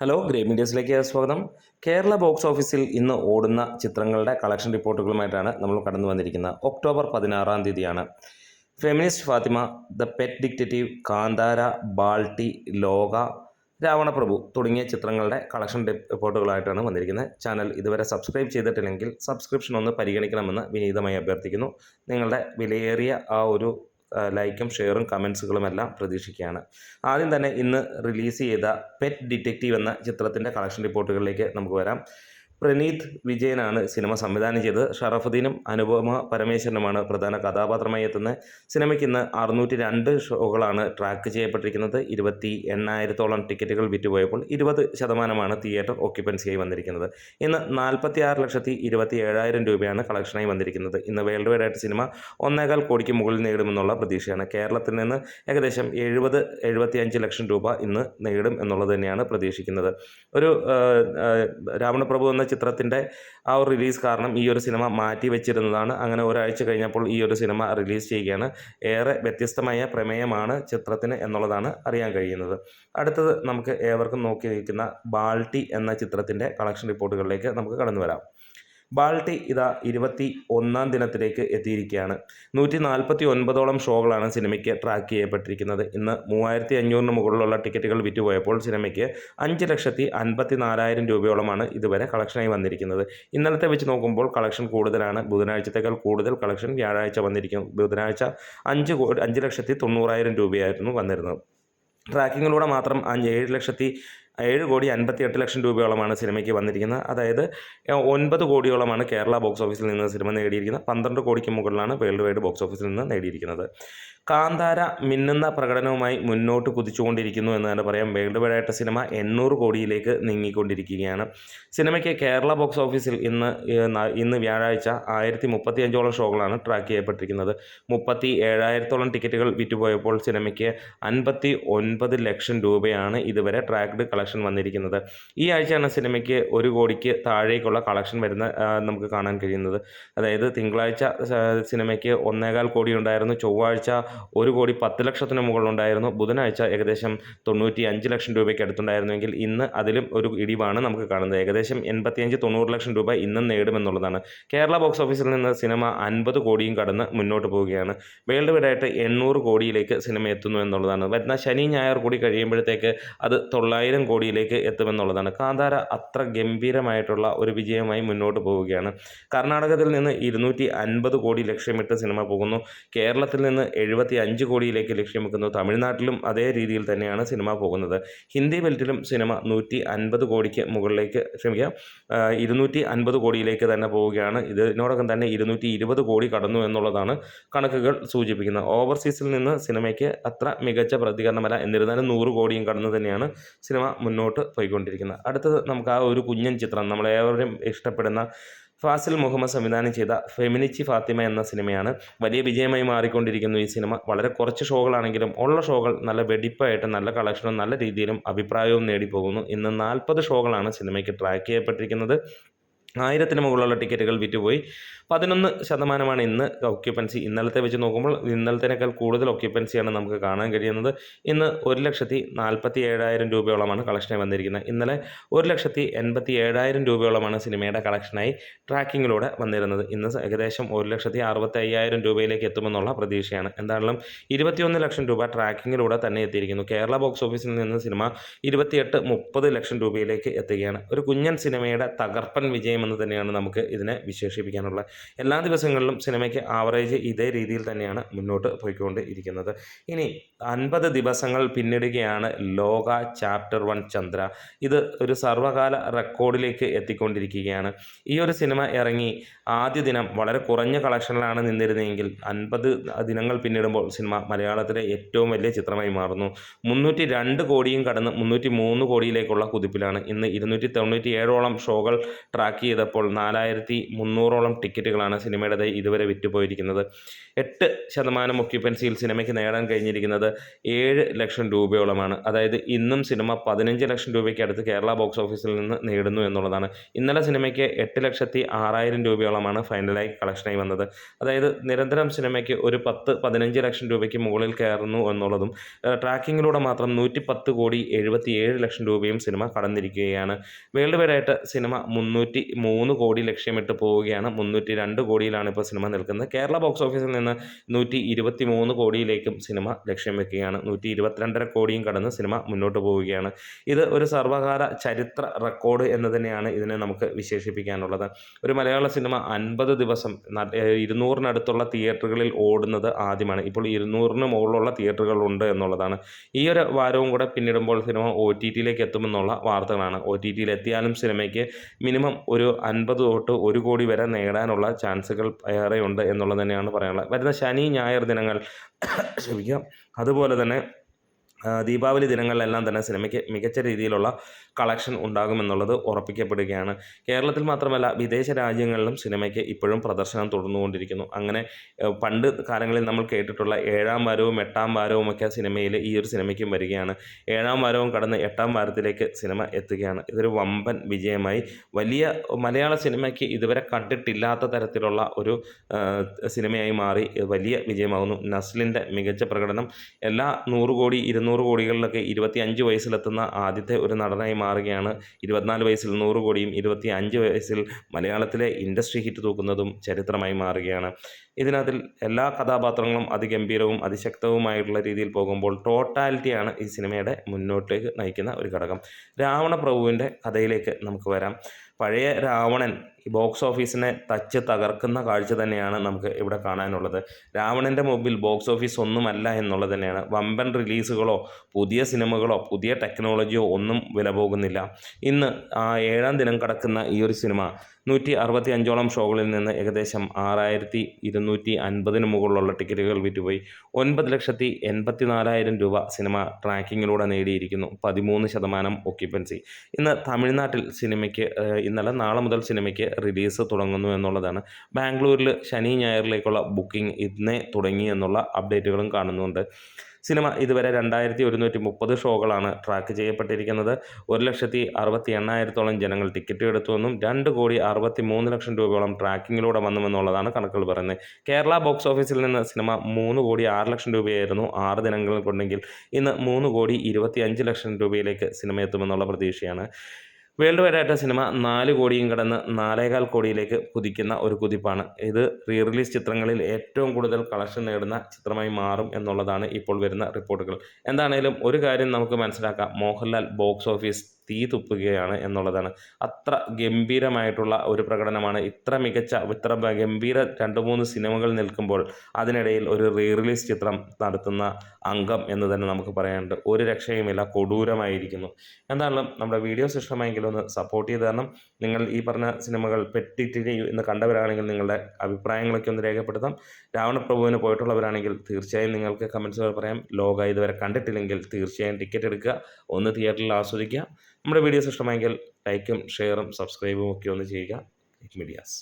Hello, great മീഡിയസിലേക്ക് സ്വാഗതം. Kerala box ഓഫീസിൽ ഇന്ന് ഓടുന്ന ചിത്രങ്ങളുടെ കളക്ഷൻ റിപ്പോർട്ടുകളുമായിട്ടാണ് നമ്മൾ കടന്നു വന്നിരിക്കുന്നത്. ഒക്ടോബർ 16 തീയതിയാണ് feminist Fathima, the pet detective, Kantara, Balti, Lokah, Ravanaprabhu തുടങ്ങിയ ചിത്രങ്ങളുടെ കളക്ഷൻ റിപ്പോർട്ടുകളായിട്ടാണ് വന്നിരിക്കുന്നത്. ചാനൽ ഇതുവരെ സബ്സ്ക്രൈബ് ചെയ്തിട്ടില്ലെങ്കിൽ സബ്സ്ക്രിപ്ഷൻ ഒന്ന് പരിഗണിക്കണമെന്ന് വിനീതമായി അഭ്യർത്ഥിക്കുന്നു. നിങ്ങളുടെ വിലയേറിയ ആ ഒരു ലൈക്കും ഷെയറും കമൻസുകളുമെല്ലാം പ്രതീക്ഷിക്കുകയാണ്. ആദ്യം തന്നെ ഇന്ന് റിലീസ് ചെയ്ത പെറ്റ് ഡിറ്റക്റ്റീവ് എന്ന ചിത്രത്തിൻ്റെ കളക്ഷൻ റിപ്പോർട്ടുകളിലേക്ക് നമുക്ക് വരാം. പ്രണീത് വിജയനാണ് സിനിമ സംവിധാനം ചെയ്തത്. ഷറഫുദ്ദീനും അനുപമ പരമേശ്വരനുമാണ് പ്രധാന കഥാപാത്രമായി എത്തുന്നത്. സിനിമയ്ക്ക് ഇന്ന് 602 ഷോകളാണ് ട്രാക്ക് ചെയ്യപ്പെട്ടിരിക്കുന്നത്. 28,000-ഓളം ടിക്കറ്റുകൾ വിറ്റുപോയപ്പോൾ 20% തിയേറ്റർ ഓക്യുപ്പൻസിയായി വന്നിരിക്കുന്നത്. ഇന്ന് 46,27,000 രൂപയാണ് കളക്ഷനായി വന്നിരിക്കുന്നത്. ഇന്ന് വേൾഡ് വൈഡ് ആയിട്ട് സിനിമ 1.25 കോടിക്ക് മുകളിൽ നേടുമെന്നുള്ള പ്രതീക്ഷയാണ്. കേരളത്തിൽ നിന്ന് ഏകദേശം 70-75 ലക്ഷം രൂപ ഇന്ന് നേടും എന്നുള്ളത് തന്നെയാണ് പ്രതീക്ഷിക്കുന്നത്. ഒരു രാവണപ്രഭു എന്ന ചിത്രത്തിൻ്റെ ആ ഒരു റിലീസ് കാരണം ഈ ഒരു സിനിമ മാറ്റി വെച്ചിരുന്നതാണ്. അങ്ങനെ ഒരാഴ്ച കഴിഞ്ഞപ്പോൾ ഈ ഒരു സിനിമ റിലീസ് ചെയ്യുകയാണ്. ഏറെ വ്യത്യസ്തമായ പ്രമേയമാണ് ചിത്രത്തിന് എന്നുള്ളതാണ് അറിയാൻ കഴിയുന്നത്. അടുത്തത് നമുക്ക് ഏവർക്കും നോക്കി നിൽക്കുന്ന ബാൾട്ടി എന്ന ചിത്രത്തിൻ്റെ കളക്ഷൻ റിപ്പോർട്ടുകളിലേക്ക് നമുക്ക് കടന്നു വരാം. ബാൾട്ടി ഇതാ 21 ദിനത്തിലേക്ക് എത്തിയിരിക്കുകയാണ്. 149ഓളം ഷോകളാണ് സിനിമയ്ക്ക് ട്രാക്ക് ചെയ്യപ്പെട്ടിരിക്കുന്നത്. ഇന്ന് 3,500 മുകളിലുള്ള ടിക്കറ്റുകൾ വിറ്റുപോയപ്പോൾ സിനിമയ്ക്ക് 5,54,000 രൂപയോളമാണ് ഇതുവരെ കളക്ഷനായി വന്നിരിക്കുന്നത്. ഇന്നലത്തെ വെച്ച് നോക്കുമ്പോൾ കളക്ഷൻ കൂടുതലാണ്. ബുധനാഴ്ചത്തേക്കാൾ കൂടുതൽ കളക്ഷൻ വ്യാഴാഴ്ച വന്നിരിക്കും. ബുധനാഴ്ച 5,90,000 രൂപയായിരുന്നു വന്നിരുന്നത്. ട്രാക്കിങ്ങിലൂടെ മാത്രം 7,58,00,000 രൂപയോളമാണ് സിനിമയ്ക്ക് വന്നിരിക്കുന്നത്. അതായത് 9 കോടിയോളമാണ് കേരള ബോക്സ് ഓഫീസിൽ നിന്ന് സിനിമ നേടിയിരിക്കുന്നത്. 12 കോടിക്ക് മുകളിലാണ് വേൾഡ് വൈഡ് ബോക്സ് ഓഫീസിൽ നിന്ന് നേടിയിരിക്കുന്നത്. കാന്താര മിന്നുന്ന പ്രകടനവുമായി മുന്നോട്ട് കുതിച്ചുകൊണ്ടിരിക്കുന്നു എന്ന് തന്നെ പറയാം. വേൾഡ് വൈഡ് ആയിട്ട് സിനിമ 800 കോടിയിലേക്ക് നീങ്ങിക്കൊണ്ടിരിക്കുകയാണ്. സിനിമയ്ക്ക് കേരള ബോക്സ് ഓഫീസിൽ ഇന്ന് വ്യാഴാഴ്ച 1,035ഓളം ഷോകളാണ് ട്രാക്ക് ചെയ്യപ്പെട്ടിരിക്കുന്നത്. 37,000-ഓളം ടിക്കറ്റുകൾ വിറ്റുപോയപ്പോൾ സിനിമയ്ക്ക് 59 ലക്ഷം രൂപയാണ് ഇതുവരെ ട്രാക്ക്ഡ് കളക്ഷൻ വന്നിരിക്കുന്നത്. ഈ ആഴ്ചയാണ് സിനിമയ്ക്ക് 1 കോടിക്ക് താഴേക്കുള്ള കളക്ഷൻ നമുക്ക് കാണാൻ കഴിയുന്നത്. അതായത് തിങ്കളാഴ്ച സിനിമയ്ക്ക് 1.25 കോടി ഉണ്ടായിരുന്നു. ചൊവ്വാഴ്ച 1,10,00,000 മുകളിലുണ്ടായിരുന്നു. ബുധനാഴ്ച ഏകദേശം 95 ലക്ഷം രൂപയ്ക്ക് അടുത്തുണ്ടായിരുന്നുവെങ്കിൽ ഇന്ന് അതിലും ഒരു ഇടിവാണ് നമുക്ക് കാണുന്നത്. ഏകദേശം 85-90 ലക്ഷം രൂപ ഇന്നും നേടുമെന്നുള്ളതാണ്. കേരള ബോക്സ് ഓഫീസിൽ നിന്ന് സിനിമ 50 കോടിയും കടന്ന് മുന്നോട്ട് പോവുകയാണ്. വേൾഡ് വൈഡായിട്ട് 800 കോടിയിലേക്ക് സിനിമ എത്തുന്നു എന്നുള്ളതാണ്. വരുന്ന ശനി ഞായർ കൂടി കഴിയുമ്പോഴത്തേക്ക് അത് 900 കോടിയിലേക്ക് എത്തുമെന്നുള്ളതാണ്. കാന്താര അത്ര ഗംഭീരമായിട്ടുള്ള ഒരു വിജയമായി മുന്നോട്ട് പോവുകയാണ്. കർണാടകത്തിൽ നിന്ന് 250 കോടി ലക്ഷ്യമിട്ട് സിനിമ പോകുന്നു. കേരളത്തിൽ നിന്ന് 75 കോടിയിലേക്ക് ലക്ഷ്യം വെക്കുന്നു. തമിഴ്നാട്ടിലും അതേ രീതിയിൽ തന്നെയാണ് സിനിമ പോകുന്നത്. ഹിന്ദി ബെൽറ്റിലും സിനിമ 150 കോടിക്ക് മുകളിലേക്ക് 250 കോടിയിലേക്ക് തന്നെ പോവുകയാണ്. ഇതിനോടകം തന്നെ 220 കോടി കടന്നു എന്നുള്ളതാണ് കണക്കുകൾ സൂചിപ്പിക്കുന്നത്. ഓവർസീസിൽ നിന്ന് സിനിമയ്ക്ക് അത്ര മികച്ച പ്രതികരണമല്ല. എന്നിരുന്നാലും 100 കോടിയും കടന്നു തന്നെയാണ് സിനിമ മുന്നോട്ട് പോയിക്കൊണ്ടിരിക്കുന്നത്. അടുത്തത് നമുക്ക് ആ ഒരു കുഞ്ഞൻ ചിത്രം, നമ്മളേവരും ഇഷ്ടപ്പെടുന്ന ഫാസിൽ മുഹമ്മദ് സംവിധാനം ചെയ്ത ഫെമിനിസ്റ്റ് ഫാത്തിമ എന്ന സിനിമയാണ്. വലിയ വിജയമായി മാറിക്കൊണ്ടിരിക്കുന്നു ഈ സിനിമ. വളരെ കുറച്ച് ഷോകളാണെങ്കിലും ഉള്ള ഷോകൾ നല്ല വെടിപ്പായിട്ട് നല്ല കളക്ഷനും നല്ല രീതിയിലും അഭിപ്രായവും നേടിപ്പോകുന്നു. ഇന്ന് 40 ഷോകളാണ് സിനിമയ്ക്ക് ട്രാക്ക് ചെയ്യപ്പെട്ടിരിക്കുന്നത്. 1000-ന് മുകളിലുള്ള ടിക്കറ്റുകൾ വിറ്റുപോയി. 11% ഇന്ന് ഓക്യുപ്പൻസി. ഇന്നലത്തെ വെച്ച് നോക്കുമ്പോൾ ഇന്നലത്തേക്കാൾ കൂടുതൽ ഓക്യുപ്പൻസിയാണ് നമുക്ക് കാണാൻ കഴിയുന്നത്. ഇന്ന് 1,47,000 രൂപയോളമാണ് കളക്ഷനായി വന്നിരിക്കുന്നത്. ഇന്നലെ 1,87,000 രൂപയോളമാണ് സിനിമയുടെ കളക്ഷനായി ട്രാക്കിങ്ങിലൂടെ വന്നിരുന്നത്. ഇന്ന് ഏകദേശം 1,65,000 രൂപയിലേക്ക് എത്തുമെന്നുള്ള പ്രതീക്ഷയാണ്. എന്തായാലും 21 ലക്ഷം രൂപ ട്രാക്കിങ്ങിലൂടെ തന്നെ എത്തിയിരിക്കുന്നു. കേരള ബോക്സ് ഓഫീസിൽ നിന്ന് സിനിമ 28-30 ലക്ഷം രൂപയിലേക്ക് എത്തുകയാണ്. ഒരു കുഞ്ഞൻ സിനിമയുടെ തകർപ്പൻ വിജയം എന്ന് തന്നെയാണ് നമുക്ക് ഇതിനെ വിശേഷിപ്പിക്കാനുള്ളത്. എല്ലാ ദിവസങ്ങളിലും സിനിമയ്ക്ക് ആവറേജ് ഇതേ രീതിയിൽ തന്നെയാണ് മുന്നോട്ട് പോയിക്കൊണ്ട് ഇരിക്കുന്നത്. ഇനി 50 ദിവസങ്ങൾ പിന്നിടുകയാണ് ലോക ചാപ്റ്റർ 1 ചന്ദ്ര. ഇത് ഒരു സർവകാല റെക്കോർഡിലേക്ക് എത്തിക്കൊണ്ടിരിക്കുകയാണ്. ഈ ഒരു സിനിമ ഇറങ്ങി ആദ്യ ദിനം വളരെ കുറഞ്ഞ കളക്ഷനിലാണ് നിന്നിരുന്നതെങ്കിൽ 50 ദിനങ്ങൾ പിന്നിടുമ്പോൾ സിനിമ മലയാളത്തിലെ ഏറ്റവും വലിയ ചിത്രമായി മാറുന്നു. 302 കോടിയും കടന്ന് 303 കോടിയിലേക്കുള്ള കുതിപ്പിലാണ്. ഇന്ന് 297ഓളം ഷോകൾ ട്രാക്ക് ചെയ്ത് ചെയ്തപ്പോൾ 4300ഓളം ടിക്കറ്റുകളാണ് സിനിമയുടേതായി ഇതുവരെ വിറ്റുപോയിരിക്കുന്നത്. 8% ഒക്യുപ്പൻസിയിൽ സിനിമയ്ക്ക് നേടാൻ കഴിഞ്ഞിരിക്കുന്നത് 7 ലക്ഷം രൂപയോളമാണ്. അതായത് ഇന്നും സിനിമ 15 ലക്ഷം രൂപയ്ക്ക് അടുത്ത് കേരള ബോക്സ് ഓഫീസിൽ നിന്ന് നേടുന്നു എന്നുള്ളതാണ്. ഇന്നലെ സിനിമയ്ക്ക് 8,06,000 രൂപയോളമാണ് ഫൈനലായി കളക്ഷനായി വന്നത്. അതായത് നിരന്തരം സിനിമയ്ക്ക് ഒരു 10-15 ലക്ഷം രൂപയ്ക്ക് മുകളിൽ കയറുന്നു എന്നുള്ളതും ട്രാക്കിങ്ങിലൂടെ മാത്രം 110,77 ലക്ഷം രൂപയും സിനിമ കടന്നിരിക്കുകയാണ്. വേൾഡ് വൈഡായിട്ട് സിനിമ 303 കോടി ലക്ഷ്യമിട്ട് പോവുകയാണ്. 302 കോടിയിലാണ് ഇപ്പോൾ സിനിമ നിൽക്കുന്നത്. കേരള ബോക്സ് ഓഫീസിൽ നിന്ന് 123 കോടിയിലേക്കും സിനിമ ലക്ഷ്യം വെക്കുകയാണ്. 122.5 കോടിയും കടന്ന് സിനിമ മുന്നോട്ട് പോവുകയാണ്. ഇത് ഒരു സർവകാല ചരിത്ര റെക്കോർഡ് എന്ന് തന്നെയാണ് ഇതിനെ നമുക്ക് വിശേഷിപ്പിക്കാനുള്ളത്. ഒരു മലയാള സിനിമ 50 ദിവസം 200-നടുത്തുള്ള തിയേറ്ററുകളിൽ ഓടുന്നത് ആദ്യമാണ്. ഇപ്പോൾ 200-ന് മുകളിലുള്ള തിയേറ്ററുകളുണ്ട് എന്നുള്ളതാണ്. ഈ ഒരു വാരവും കൂടെ പിന്നിടുമ്പോൾ സിനിമ OTTയിലേക്ക് എത്തുമെന്നുള്ള വാർത്തകളാണ്. OTTയിൽ എത്തിയാലും സിനിമയ്ക്ക് മിനിമം ഒരു 50 തൊട്ട് 1 കോടി വരെ നേടാനുള്ള ചാൻസുകൾ ഏറെയുണ്ട് എന്നുള്ളത് തന്നെയാണ് പറയാനുള്ളത്. വരുന്ന ശനി ഞായർ ദിനങ്ങൾ ക്ഷമിക്കാം, അതുപോലെ തന്നെ ദീപാവലി ദിനങ്ങളിലെല്ലാം തന്നെ സിനിമയ്ക്ക് മികച്ച രീതിയിലുള്ള കളക്ഷൻ ഉണ്ടാകുമെന്നുള്ളത് ഉറപ്പിക്കപ്പെടുകയാണ്. കേരളത്തിൽ മാത്രമല്ല വിദേശ രാജ്യങ്ങളിലും സിനിമയ്ക്ക് ഇപ്പോഴും പ്രദർശനം തുടർന്നുകൊണ്ടിരിക്കുന്നു. അങ്ങനെ പണ്ട് കാലങ്ങളിൽ നമ്മൾ കേട്ടിട്ടുള്ള 7-ാം വാരവും 8-ാം വാരവുമൊക്കെ സിനിമയിൽ ഈ ഒരു സിനിമയ്ക്കും വരികയാണ്. 7-ാം വാരവും കടന്ന് 8-ാം വാരത്തിലേക്ക് സിനിമ എത്തുകയാണ്. ഇതൊരു വമ്പൻ വിജയമായി വലിയ മലയാള സിനിമയ്ക്ക് ഇതുവരെ കണ്ടിട്ടില്ലാത്ത തരത്തിലുള്ള ഒരു സിനിമയായി മാറി വലിയ വിജയമാകുന്നു. നസ്ലിൻ്റെ മികച്ച പ്രകടനം എല്ലാ 100 കോടി 200 കോടികളിലൊക്കെ 25 വയസ്സിലെത്തുന്ന ആദ്യത്തെ ഒരു നടനായി മാറുകയാണ്. 24 വയസ്സിൽ 100 കോടിയും 25 വയസ്സിൽ മലയാളത്തിലെ ഇൻഡസ്ട്രി ഹിറ്റ് തൂക്കുന്നതും ചരിത്രമായി മാറുകയാണ്. ഇതിനകത്തിൽ എല്ലാ കഥാപാത്രങ്ങളും അതിഗംഭീരവും അതിശക്തവുമായിട്ടുള്ള രീതിയിൽ പോകുമ്പോൾ ടോട്ടാലിറ്റിയാണ് ഈ സിനിമയുടെ മുന്നോട്ടേക്ക് നയിക്കുന്ന ഒരു ഘടകം. രാവണപ്രഭുവിൻ്റെ കഥയിലേക്ക് നമുക്ക് വരാം. പഴയ രാവണൻ ഈ ബോക്സ് ഓഫീസിനെ തച്ച് തകർക്കുന്ന കാഴ്ച തന്നെയാണ് നമുക്ക് ഇവിടെ കാണാനുള്ളത്. രാവണൻ്റെ മുമ്പിൽ ബോക്സ് ഓഫീസ് ഒന്നുമല്ല എന്നുള്ളത് തന്നെയാണ്. വമ്പൻ റിലീസുകളോ പുതിയ സിനിമകളോ പുതിയ ടെക്നോളജിയോ ഒന്നും വില പോകുന്നില്ല. ഇന്ന് 7-ാം ദിനം കടക്കുന്ന ഈ ഒരു സിനിമ 165ഓളം ഷോകളിൽ നിന്ന് ഏകദേശം 6,250-ന് മുകളിലുള്ള ടിക്കറ്റുകൾ വിറ്റുപോയി. 9,84,000 രൂപ സിനിമ ട്രാക്കിങ്ങിലൂടെ നേടിയിരിക്കുന്നു. 13% ഒക്യുപ്പൻസി. ഇന്ന് തമിഴ്നാട്ടിൽ സിനിമയ്ക്ക് ഇന്നലെ നാളെ മുതൽ സിനിമയ്ക്ക് റിലീസ് തുടങ്ങുന്നു എന്നുള്ളതാണ്. ബാംഗ്ലൂരിൽ ശനി ഞായറിലേക്കുള്ള ബുക്കിംഗ് ഇന്നേ തുടങ്ങി എന്നുള്ള അപ്ഡേറ്റുകളും കാണുന്നുണ്ട്. സിനിമ ഇതുവരെ 2,130 ഷോകളാണ് ട്രാക്ക് ചെയ്യപ്പെട്ടിരിക്കുന്നത്. 1,68,000-ഓളം ജനങ്ങൾ ടിക്കറ്റ് എടുത്തുവെന്നും 2,63 ലക്ഷം രൂപയോളം ട്രാക്കിങ്ങിലൂടെ വന്നുമെന്നുള്ളതാണ് കണക്കുകൾ പറയുന്നത്. കേരള ബോക്സ് ഓഫീസിൽ നിന്ന് സിനിമ 3,06 ലക്ഷം രൂപയായിരുന്നു 6 ദിനങ്ങൾ കൊണ്ടെങ്കിൽ ഇന്ന് 3,25 ലക്ഷം രൂപയിലേക്ക് സിനിമ എത്തുമെന്നുള്ള പ്രതീക്ഷയാണ്. വേൾഡ് വൈഡായിട്ട് സിനിമ 4 കോടിയും കടന്ന് 4,15 കോടിയിലേക്ക് കുതിക്കുന്ന ഒരു കുതിപ്പാണ്. ഇത് റീ റിലീസ് ചിത്രങ്ങളിൽ ഏറ്റവും കൂടുതൽ കളക്ഷൻ നേടുന്ന ചിത്രമായി മാറും എന്നുള്ളതാണ് ഇപ്പോൾ വരുന്ന റിപ്പോർട്ടുകൾ. എന്താണേലും ഒരു കാര്യം നമുക്ക് മനസ്സിലാക്കാം, മോഹൻലാൽ ബോക്സ് ഓഫീസ് തീ തുപ്പുകയാണ് എന്നുള്ളതാണ്. അത്ര ഗംഭീരമായിട്ടുള്ള ഒരു പ്രകടനമാണ്. ഇത്ര ഗംഭീര 2-3 സിനിമകൾ നിൽക്കുമ്പോൾ അതിനിടയിൽ ഒരു റീ റിലീസ് ചിത്രം നടത്തുന്ന അംഗം എന്ന് തന്നെ നമുക്ക് പറയാനുണ്ട്. ഒരു രക്ഷയുമില്ല, കൊടൂരമായിരിക്കുന്നു. എന്തായാലും നമ്മുടെ വീഡിയോസ് ഇഷ്ടമായെങ്കിൽ ഒന്ന് സപ്പോർട്ട് ചെയ്ത് തരണം. നിങ്ങൾ ഈ പറഞ്ഞ സിനിമകൾ പെട്ടിട്ട് ഇന്ന് കണ്ടവരാണെങ്കിൽ നിങ്ങളുടെ അഭിപ്രായങ്ങളൊക്കെ ഒന്ന് രേഖപ്പെടുത്താം. രാവണപ്രഭുവിന് പോയിട്ടുള്ളവരാണെങ്കിൽ തീർച്ചയായും നിങ്ങൾക്ക് കമൻസുകൾ പറയാം. ലോക ഇതുവരെ കണ്ടിട്ടില്ലെങ്കിൽ തീർച്ചയായും ടിക്കറ്റ് എടുക്കുക, ഒന്ന് തിയേറ്ററിൽ ആസ്വദിക്കുക. നമ്മുടെ വീഡിയോസ് ഇഷ്ടമായെങ്കിൽ ലൈക്കും ഷെയറും സബ്സ്ക്രൈബും ഒക്കെ ഒന്ന് ചെയ്യുക. മീഡിയാസ്.